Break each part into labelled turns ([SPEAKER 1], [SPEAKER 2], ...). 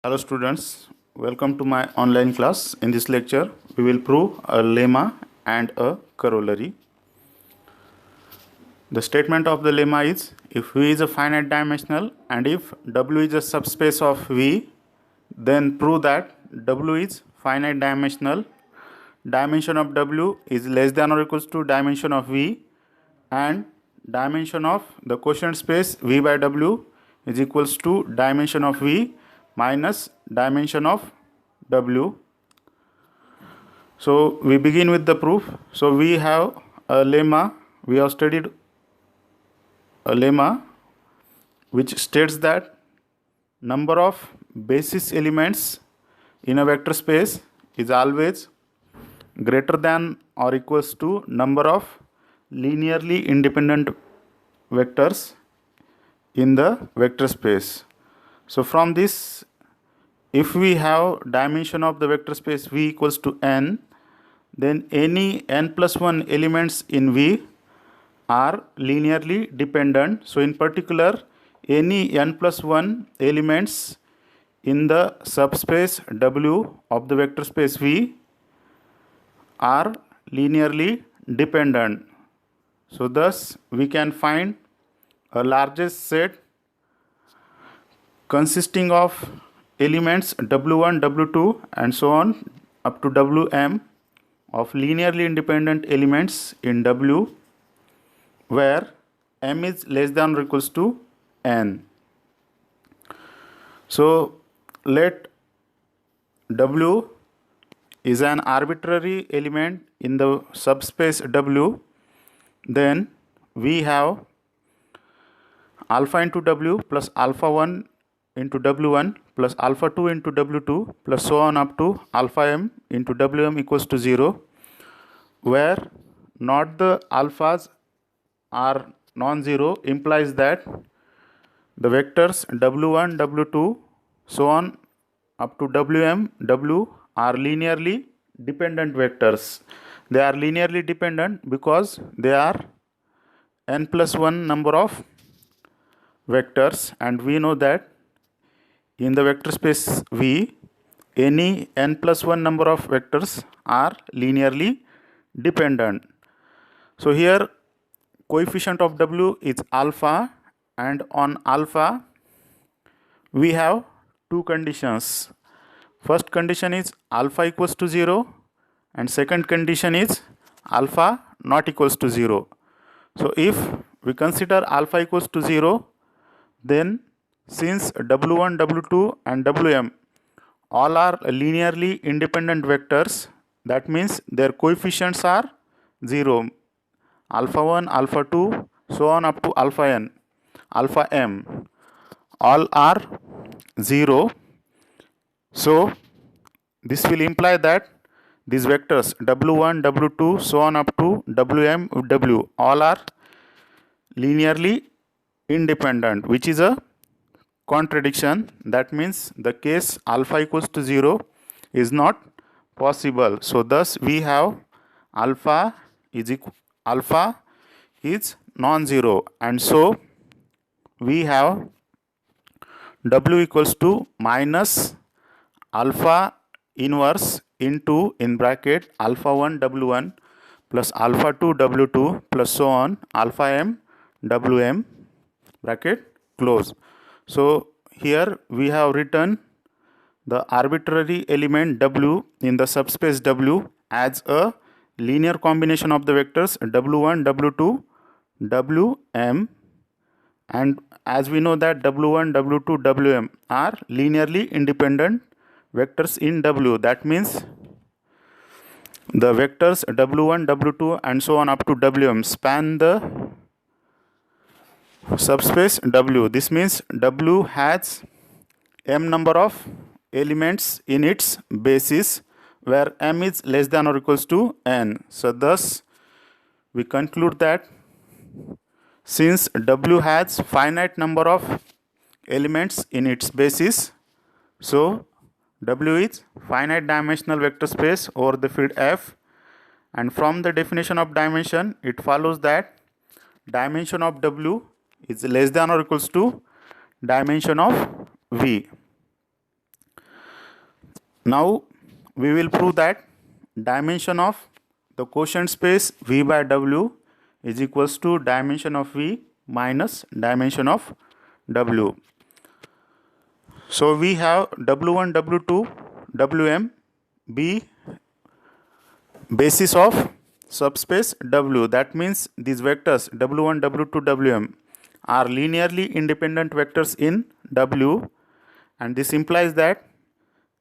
[SPEAKER 1] Hello students, welcome to my online class. In this lecture, we will prove a lemma and a corollary. The statement of the lemma is, if V is a finite dimensional and if W is a subspace of V, then prove that W is finite dimensional, dimension of W is less than or equals to dimension of V, and dimension of the quotient space V by W is equals to dimension of V minus dimension of W. So we begin with the proof. So we have a lemma, we have studied a lemma which states that number of basis elements in a vector space is always greater than or equals to number of linearly independent vectors in the vector space. So from this, if we have dimension of the vector space V equals to n, then any n plus 1 elements in V are linearly dependent. So in particular, any n plus 1 elements in the subspace W of the vector space V are linearly dependent. So thus we can find a largest set consisting of elements W1, W2 and so on up to Wm of linearly independent elements in W, where m is less than or equals to n. So let W is an arbitrary element in the subspace W, then we have alpha into W plus alpha 1 into W1 plus alpha 2 into W2 plus so on up to alpha m into Wm equals to 0, where not the alphas are non-zero implies that the vectors W1, W2 so on up to Wm, W are linearly dependent vectors. They are linearly dependent because they are n plus 1 number of vectors, and we know that in the vector space V, any n plus 1 number of vectors are linearly dependent. So here coefficient of W is alpha, and on alpha we have two conditions. First condition is alpha equals to 0 and second condition is alpha not equals to 0. So if we consider alpha equals to 0, then since W1, W2 and Wm all are linearly independent vectors, that means their coefficients are 0. Alpha 1, alpha 2, so on up to alpha n, alpha m, all are 0. So this will imply that these vectors W1, W2, so on up to Wm, W all are linearly independent, which is a contradiction. That means the case alpha equals to 0 is not possible. So thus we have alpha is non-zero, and so we have W equals to minus alpha inverse into in bracket alpha 1 W1 plus alpha 2 W2 plus so on alpha m Wm bracket close. So here we have written the arbitrary element W in the subspace W as a linear combination of the vectors W1, W2, Wm, and as we know that W1, W2, Wm are linearly independent vectors in W. That means the vectors W1, W2 and so on up to Wm span the subspace W. This means W has m number of elements in its basis, where m is less than or equals to n. So thus we conclude that since W has finite number of elements in its basis, so W is finite dimensional vector space over the field F, and from the definition of dimension it follows that dimension of W is less than or equals to dimension of V. Now we will prove that dimension of the quotient space V by W is equals to dimension of V minus dimension of W. So we have W1, W2, Wm be basis of subspace W. That means these vectors W1, W2, Wm are linearly independent vectors in W, and this implies that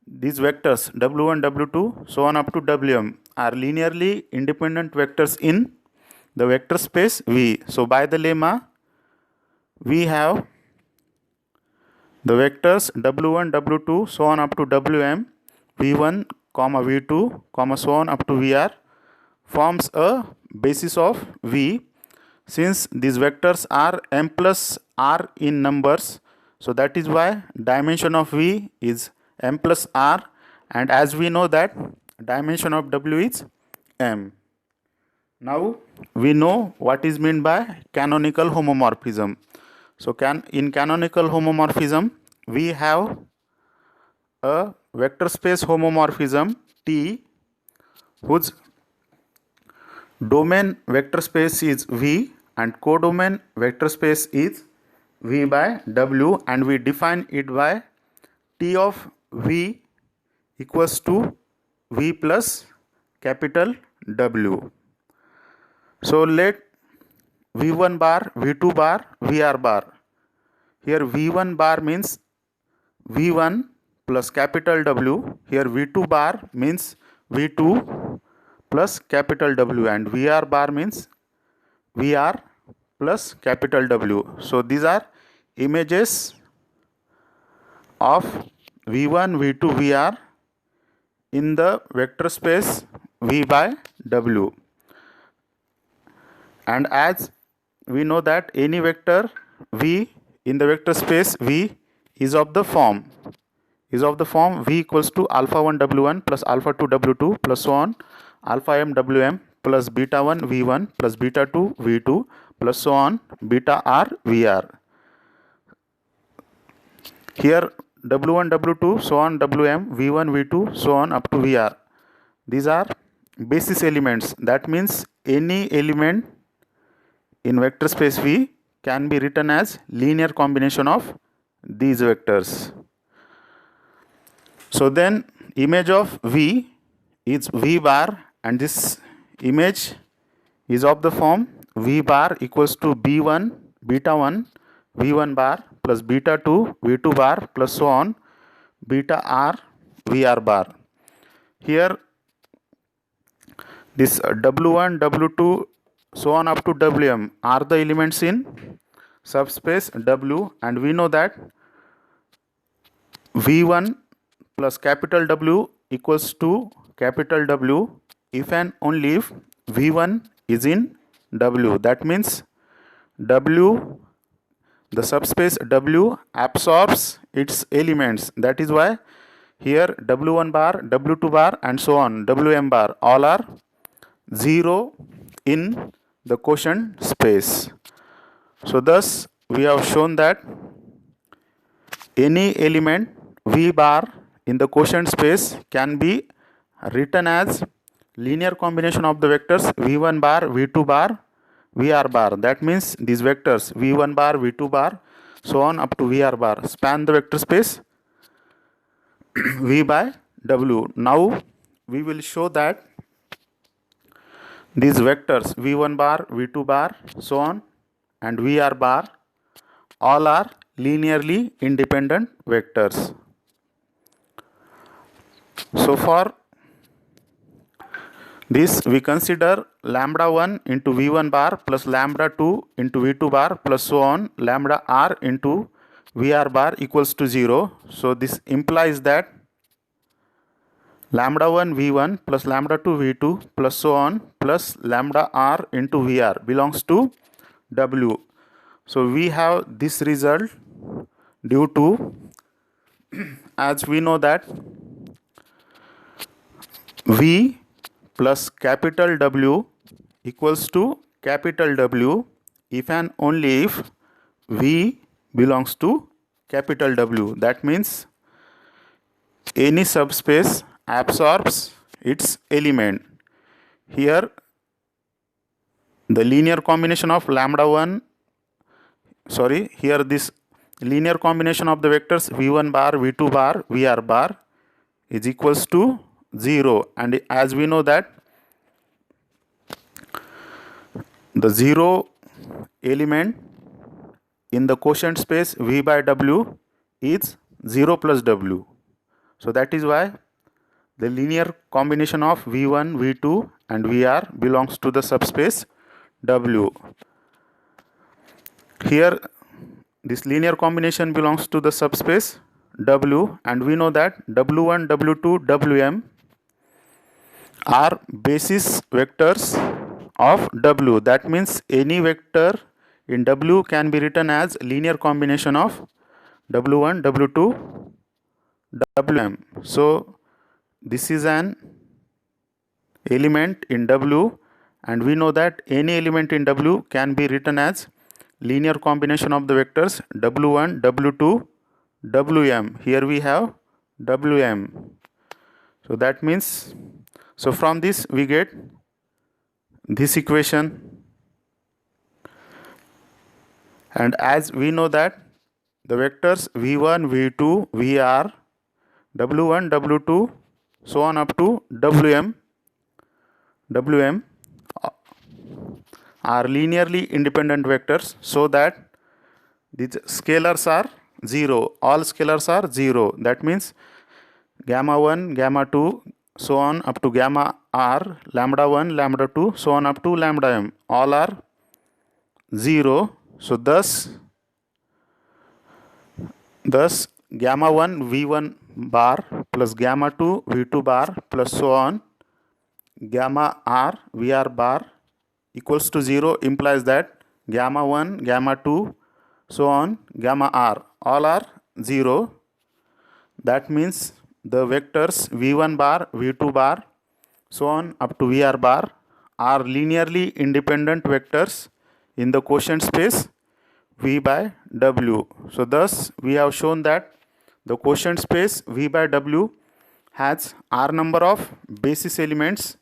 [SPEAKER 1] these vectors W1, W2, so on up to Wm are linearly independent vectors in the vector space V. So by the lemma, we have the vectors W1, W2, so on up to Wm, V1, V2, so on up to Vr forms a basis of V. Since these vectors are m plus r in numbers, so that is why dimension of V is m plus r, and as we know that dimension of W is m. Now we know what is meant by canonical homomorphism. So in canonical homomorphism, we have a vector space homomorphism T whose domain vector space is V and codomain vector space is V by W, and we define it by T of V equals to V plus capital W. So let V1 bar, V2 bar, Vr bar. Here V1 bar means V1 plus capital W. Here V2 bar means V2 plus capital W, and Vr bar means Vr plus capital W. So these are images of V1, V2, Vr in the vector space V by W. And as we know that any vector V in the vector space V is of the form V equals to alpha 1 W1 plus alpha 2 W2 plus so on alpha m Wm plus beta 1 V1 plus beta 2 V2 plus so on beta r Vr. Here W1, W2, so on Wm, V1, V2, so on up to Vr. These are basis elements. That means any element in vector space V can be written as linear combination of these vectors. So then image of V is V bar, and this image is of the form V bar equals to B1 beta 1 V1 bar plus beta 2 V2 bar plus so on beta r Vr bar. Here this W1, W2, so on up to Wm are the elements in subspace W, and we know that V1 plus capital W equals to capital W if and only if V1 is in W. That means W, the subspace W absorbs its elements. That is why here W1 bar, W2 bar and so on Wm bar all are 0 in the quotient space. So thus we have shown that any element V bar in the quotient space can be written as linear combination of the vectors V1 bar, V2 bar, Vr bar. That means these vectors V1 bar, V2 bar, so on up to Vr bar span the vector space V by W. Now we will show that these vectors V1 bar, V2 bar, so on and Vr bar all are linearly independent vectors. So for this we consider lambda 1 into V1 bar plus lambda 2 into V2 bar plus so on lambda r into Vr bar equals to 0. So this implies that lambda 1 V1 plus lambda 2 V2 plus so on plus lambda r into Vr belongs to W. So we have this result due to as we know that V plus capital W equals to capital W if and only if V belongs to capital W. That means any subspace absorbs its element. Here the linear combination of this linear combination of the vectors v1 bar, v2 bar, vr bar is equals to 0, and as we know that the 0 element in the quotient space v by w is 0 plus w. So that is why the linear combination of v1, v2 and vr belongs to the subspace w. Here this linear combination belongs to the subspace w, and we know that w1, w2, wm are basis vectors of w. That means any vector in w can be written as linear combination of w1, w2, wm. So this is an element in w, and we know that any element in w can be written as linear combination of the vectors w1, w2, wm. Here we have wm. So that means, so from this we get this equation, and as we know that the vectors v1, v2, vr, w1, w2, so on up to wm are linearly independent vectors, so that these scalars are 0. All scalars are 0. That means gamma 1, gamma 2, so on up to gamma r, lambda 1, lambda 2, so on up to lambda m, all are 0. So thus gamma 1 v1 bar plus gamma 2 v2 bar plus so on gamma r vr bar equals to 0 implies that gamma 1, gamma 2, so on gamma r all are 0. That means the vectors v1 bar, v2 bar, so on up to vr bar are linearly independent vectors in the quotient space v by w. So thus we have shown that the quotient space v by w has r number of basis elements,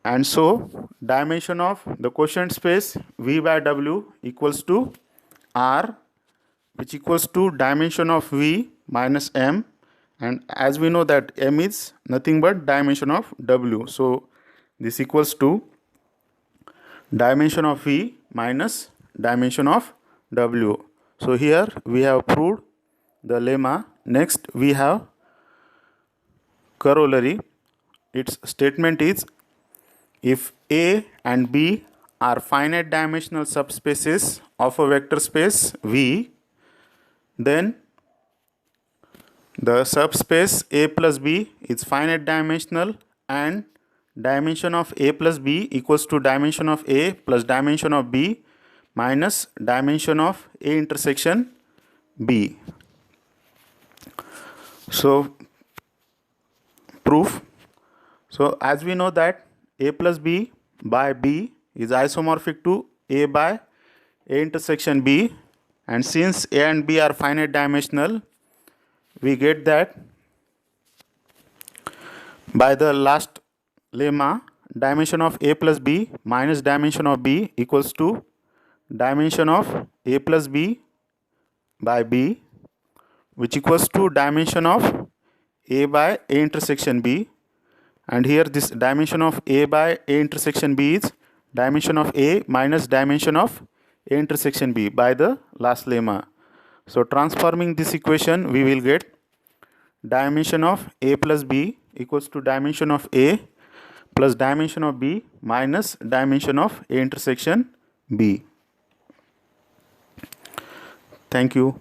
[SPEAKER 1] and so dimension of the quotient space v by w equals to r, which equals to dimension of v minus m, and as we know that m is nothing but dimension of w, so this equals to dimension of v minus dimension of w. So here we have proved the lemma. Next we have corollary. Its statement is, if A and B are finite dimensional subspaces of a vector space V, then the subspace A plus B is finite dimensional, and dimension of A plus B equals to dimension of A plus dimension of B minus dimension of A intersection B. So proof. So as we know that A plus B by B is isomorphic to A by A intersection B, and since A and B are finite dimensional, we get that by the last lemma, dimension of A plus B minus dimension of B equals to dimension of A plus B by B, which equals to dimension of A by A intersection B, and here this dimension of A by A intersection B is dimension of A minus dimension of A intersection B by the last lemma. So transforming this equation, we will get dimension of A plus B equals to dimension of A plus dimension of B minus dimension of A intersection B. Thank you.